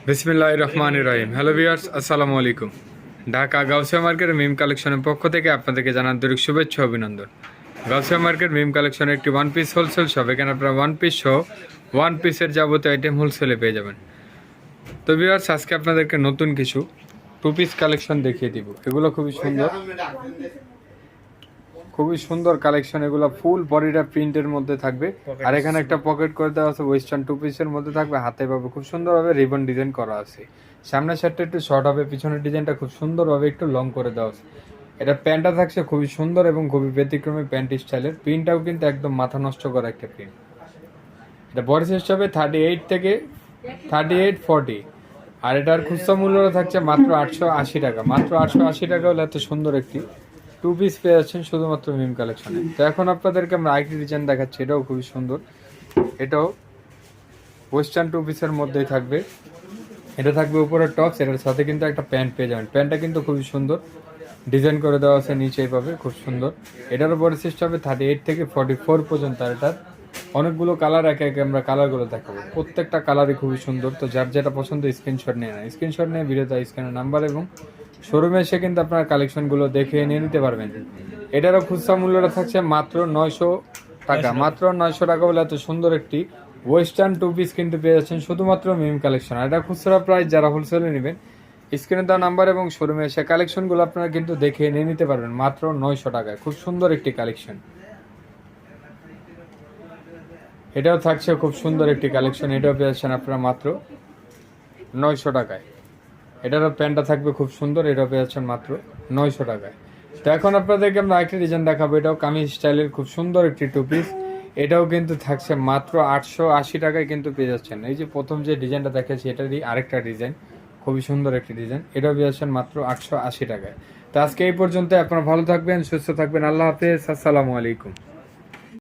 বিসমিল্লাহির রহমানির রহিম। Hello viewers, আসসালামু আলাইকুম। ঢাকা গাউসিয়া মার্কেট মিম কালেকশনের পক্ষ থেকে আপনাদেরকে জানান আন্তরিক শুভেচ্ছা অভিনন্দন। গাউসিয়া মার্কেট মিম কালেকশনের একটি ওয়ান পিস হোলসেল শপ। এখানে আপনারা ওয়ান পিস সহ ওয়ান পিসের যাবতীয় আইটেম হোলসেলে পেয়ে যাবেন। তো ভিউয়ার্স, আজকে আপনাদেরকে নতুন কিছু টু পিস কালেকশন দেখিয়ে দিব। এগুলো খুবই সুন্দর কালেকশন। এগুলো ফুল বডিটা প্রিন্টের মধ্যে থাকবে, আর এখানে একটা পকেট করে দেওয়া আছে। ওয়েস্টার্ন টু পিসের মধ্যে থাকবে, হাতে পাবে খুব সুন্দরভাবে রিবন ডিজাইন করা আছে। সামনের শার্টটা একটু শর্ট হবে, পিছনের ডিজাইনটা খুব সুন্দরভাবে একটু লং করে দেওয়া আছে। এটা প্যান্টটা থাকছে খুবই সুন্দর এবং খুবই ব্যতিক্রমী প্যান্ট স্টাইলের। প্রিন্টটাও কিন্তু একদম মাথা নষ্ট করা একটা প্রিন্ট। এটা বডি সাইজ হবে 38 থেকে 40, আর এটার খুচরা মূল্য থাকছে মাত্র 880 টাকা। মাত্র 880 টাকা হলে এত সুন্দর একটি টু পিস পেয়ে যাচ্ছেন শুধুমাত্র মিম কালেকশনে। তো এখন আপনাদেরকে আমরা আরেকটি ডিজাইন দেখাচ্ছি, এটাও খুবই সুন্দর। এটাও ওয়েস্টার্ন টু পিসের মধ্যেই থাকবে। এটা থাকবে উপরে টপস, এটার সাথে কিন্তু একটা প্যান্ট পেয়ে যাবেন। প্যান্টটা কিন্তু খুবই সুন্দর ডিজাইন করে দেওয়া আছে, নিচে পাবে খুব সুন্দর। এটারও বডি সাইজ হবে 38 থেকে 44 পর্যন্ত। আর এটার অনেকগুলো কালার, একে একে আমরা কালারগুলো দেখাবো। প্রত্যেকটা কালারই খুবই সুন্দর। তো যার যেটা পছন্দ স্ক্রিনশট নিয়ে নেয়, স্ক্রিনশট নিয়ে ভিডিওতে স্ক্রিনের নাম্বার এবং শোরুমে এসে কিন্তু আপনার কালেকশনগুলো দেখে নিয়ে নিতে পারবেন। এটারও খুচরা মূল্যটা থাকছে মাত্র 900 টাকা। মাত্র 900 টাকা বলে এত সুন্দর একটি ওয়েস্টার্ন টু পিস কিন্তু পেয়ে যাচ্ছেন শুধুমাত্র মিম কালেকশন। এটা খুচরা প্রাইস, যারা হোলসেলে নেবেন স্ক্রিনে দেওয়া নাম্বার এবং শোরুমে এসে কালেকশনগুলো আপনারা কিন্তু দেখে নিয়ে নিতে পারবেন মাত্র 900 টাকায়। খুব সুন্দর একটি কালেকশন। এটাও থাকছে খুব সুন্দর একটি কালেকশন। এটাও পেয়ে যাচ্ছেন আপনারা মাত্র 900 টাকায়। এটারও প্যান্টটা থাকবে খুব সুন্দর, এটাও পেয়ে যাচ্ছেন মাত্র 900 টাকায়। তো এখন আপনাদেরকে আমরা আরেকটি ডিজাইন দেখাবো। এটাও কামিজ স্টাইলের খুব সুন্দর একটি টু পিস। এটাও কিন্তু থাকছে মাত্র 880 টাকায় কিন্তু পেয়ে যাচ্ছেন। এই যে প্রথম যে ডিজাইনটা দেখাচ্ছি এটারই আরেকটা ডিজাইন, খুবই সুন্দর একটি ডিজাইন। এটাও পেয়ে যাচ্ছেন মাত্র 880 টাকায়। তো আজকে এই পর্যন্ত। আপনারা ভালো থাকবেন, সুস্থ থাকবেন। আল্লাহ হাফেজ, আসসালামু আলাইকুম।